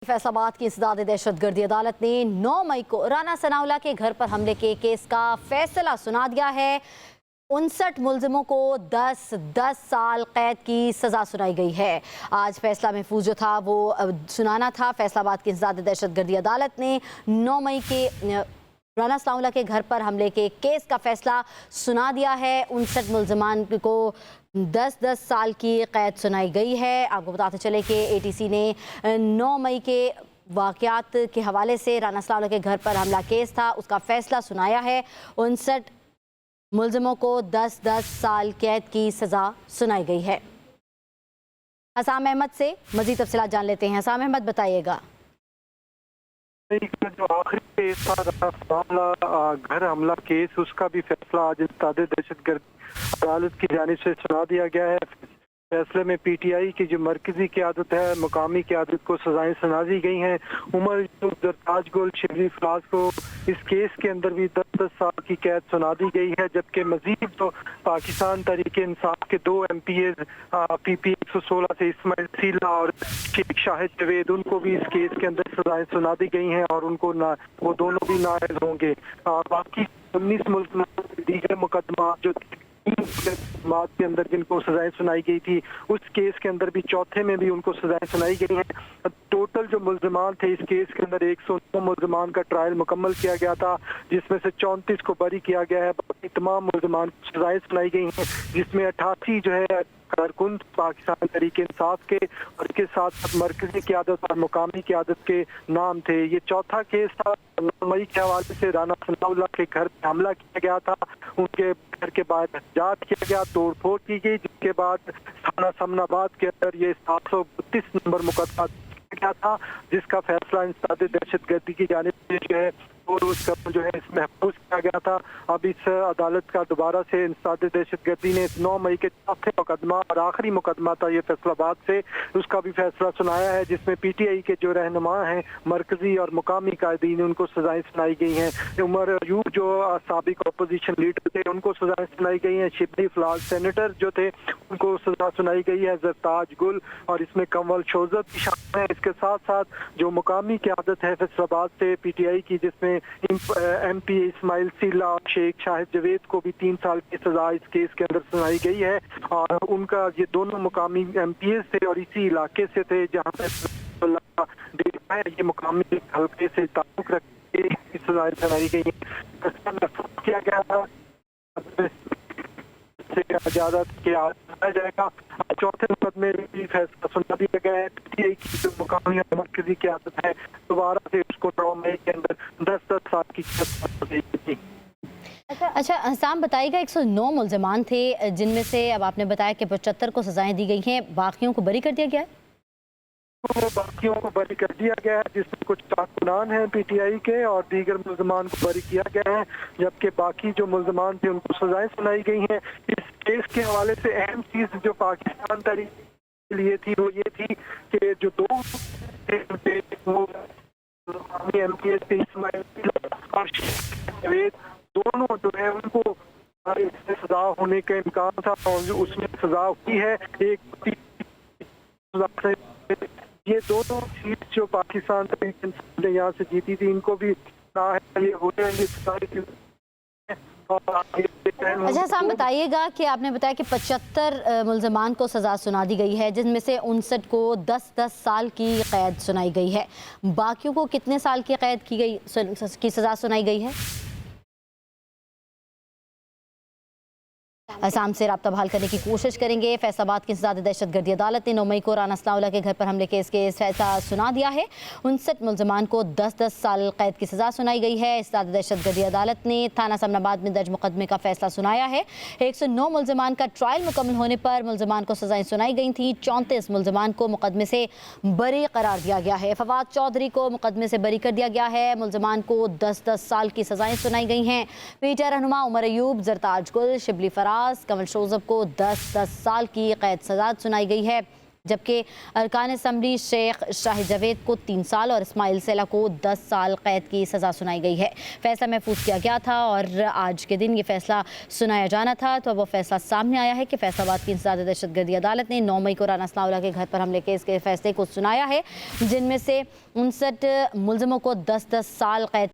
फैसलाबाद की इंसदाद दहशतगर्दी अदालत ने 9 मई को राना सनाउल्लाह के घर पर हमले के केस का फैसला सुना दिया है। 59 मुलजिमों को 10 साल कैद की सजा सुनाई गई है। आज फैसला महफूज जो था वो सुनाना था। फैसलाबाद की इंसदाद दहशतगर्दी अदालत ने 9 मई के राना सनाउल्लाह के घर पर हमले के केस का फैसला सुना दिया है। 59 मुलजमान को 10 साल की कैद सुनाई गई है। आपको बताते चले कि एटीसी ने 9 मई के वाक़यात के हवाले से राना सनाउल्लाह के घर पर हमला केस था, उसका फैसला सुनाया है। 59 मुलजिमों को 10 साल कैद की सज़ा सुनाई गई है। हसाम अहमद से मज़ीद तफसीलात जान लेते हैं। हसाम अहमद, बताइएगा। जो आखिरी केस था घर हमला केस, उसका भी फैसला आज इंसदाद दहशतगर्दी अदालत की जानिब से सुना दिया गया है। फैसले में पीटीआई की जो मरकजी क़यादत है, मुकामी क़यादत को सजाएं सुना दी गई हैं। उमर जरताज गुल, शिबली फराज को इस केस के अंदर भी 10 साल की कैद सुना दी गई है। जबकि मजीद तो पाकिस्तान तहरीक इंसाफ के 2 MPA PP 116 से इस्माइल सीला और शेख शाहिद जवेद, उनको भी इस केस के अंदर सजाएं सुना दी गई हैं और उनको वो दोनों भी नाअहल होंगे। बाकी 19 मुल्क दीगर मुकदमा जो के अंदर जिनको सजाएं सुनाई गई थी, उस केस के अंदर भी चौथे में भी उनको सजाएं सुनाई गई हैं। टोटल जो मुल्ज़मान थे इस केस के अंदर 109 मुल्ज़मान का ट्रायल मुकम्मल किया गया था, जिसमें से 34 को बरी किया गया है। बाकी तमाम मुल्ज़मान को सजाएं सुनाई गई हैं, जिसमें 88 जो है कारकुन पाकिस्तान तहरीक इंसाफ के और इसके साथ साथ मरकजी क़यादत और मुकामी क़यादत के नाम थे। ये चौथा केस था। 9 मई के हवाले से राना सनाउल्लाह के घर पर हमला किया गया था, उनके घर के बाहर एहतजाज किया गया, तोड़ फोड़ की गई, जिसके बाद थाना समनाबाद के अंदर ये 732 नंबर मुकदमा गया था, जिसका फैसला इंसदाद दहशतगर्दी की जानिब से जो है और उसका जो है इस महफूज किया गया था। अब इस अदालत का दोबारा से इंसदाद दहशतगर्दी ने 9 मई के चौथे मुकदमा और आखिरी मुकदमा था ये फैसलाबाद से, उसका भी फैसला सुनाया है, जिसमें पीटीआई के जो रहनुमा हैं, मरकजी और मुकामी कायदीन, उनको सजाएं सुनाई गई हैं। उमर अयूब जो साबिक अपोजिशन लीडर थे, उनको सजाएं सुनाई गई हैं। शिबली फराज सेनेटर जो थे, उनको सजा सुनाई गई है। जरताज गुल और इसमें कंवल शोजत भी शामिल है। इसके साथ साथ जो मुकामी क़यादत है फैसलाबाद से पीटीआई की, जिसमें MP इस्माइल सीला और शेख शाहिद जवेद को भी 3 साल की सजा इस केस के अंदर सुनाई गई है। और उनका ये दोनों मुकामी MPA से और इसी इलाके से थे जहाँ पे ये मुकामी हल्के से ताल्लुक रख के सजाएं सुनाई गई है। किया गया था इजाजत के जाएगा। चौथे मुकदमे में भी फैसला सुना दिया गया है। पीटीआई की जो मुकामी और मरकजी क़यादत है, दोबारा से उसको 9 मई के अंदर 10 साल की कैद। अच्छा हसाम, बताइएगा, 109 मुल्ज़मान थे, जिनमें से अब आपने बताया कि 75 को सजाएं दी गई हैं, बाकियों को बरी कर दिया गया है। बाकियों को बरी कर दिया गया है, जिसमें कुछ कारकुनान हैं पीटीआई के और दीगर मुल्ज़मान को बरी किया गया है, जबकि बाकी जो मुल्ज़मान थे उनको सजाएं सुनाई गई हैं। इस केस के हवाले से अहम चीज़ जो पाकिस्तान तहरीक के लिए थी वो ये थी कि जो 2 MPA थे, इस्माइल और जवेद, दोनों जो है उनको सजा होने का इम्कान था और उसमें सजा हुई है। एक ये दोनों सीट जो पाकिस्तान ने यहाँ से जीती थी, इनको भी ये हो जाएंगे। अच्छा हसाम, बताइएगा कि आपने बताया कि 75 मुल्ज़मान को सज़ा सुना दी गई है, जिनमें से 59 को 10 साल की कैद सुनाई गई है। बाकियों को कितने साल की कैद की सज़ा सुनाई गई है? असम से राब्ता बहाल करने की कोशिश करेंगे। फैसलाबाद की इंसदाद दहशतगर्दी अदालत ने 9 मई को राना सनाउल्लाह के घर पर हमले केस के फैसला सुना दिया है। 59 मुल्ज़मान को 10 साल कैद की सज़ा सुनाई गई है। इंसदाद दहशतगर्दी अदालत ने थाना समनाबाद में दर्ज मुकदमे का फैसला सुनाया है। 109 मुल्ज़मान का ट्रायल मुकम्मल होने पर मुल्ज़मान को सज़ाएं सुनाई गई थी। 34 मुल्ज़मान को मुकदमे से बरी करार दिया गया है। फवाद चौधरी को मुकदमे से बरी कर दिया गया है। मुल्ज़मान को 10 साल की सज़ाएं सुनाई गई हैं। पीटीआई रहनुमा उमर अयूब, जरताज गुल, शिबली फराज, कंवल शोजत को 10 साल की कैद सजा सुनाई गई है। जबकि अरकान असम्बली शेख शाहिद जावेद को 3 साल और इस्माइल सेला को 10 साल कैद की सज़ा सुनाई गई है। फैसला महफूज किया गया था और आज के दिन ये फैसला सुनाया जाना था, तो अब वो फैसला सामने आया है कि फैसलाबाद की इंसदाद दहशतगर्दी अदालत ने 9 मई को राना सनाउल्लाह के घर पर हमले केस के फैसले को सुनाया है, जिनमें से 59 मुलजमों को 10-10 साल कैद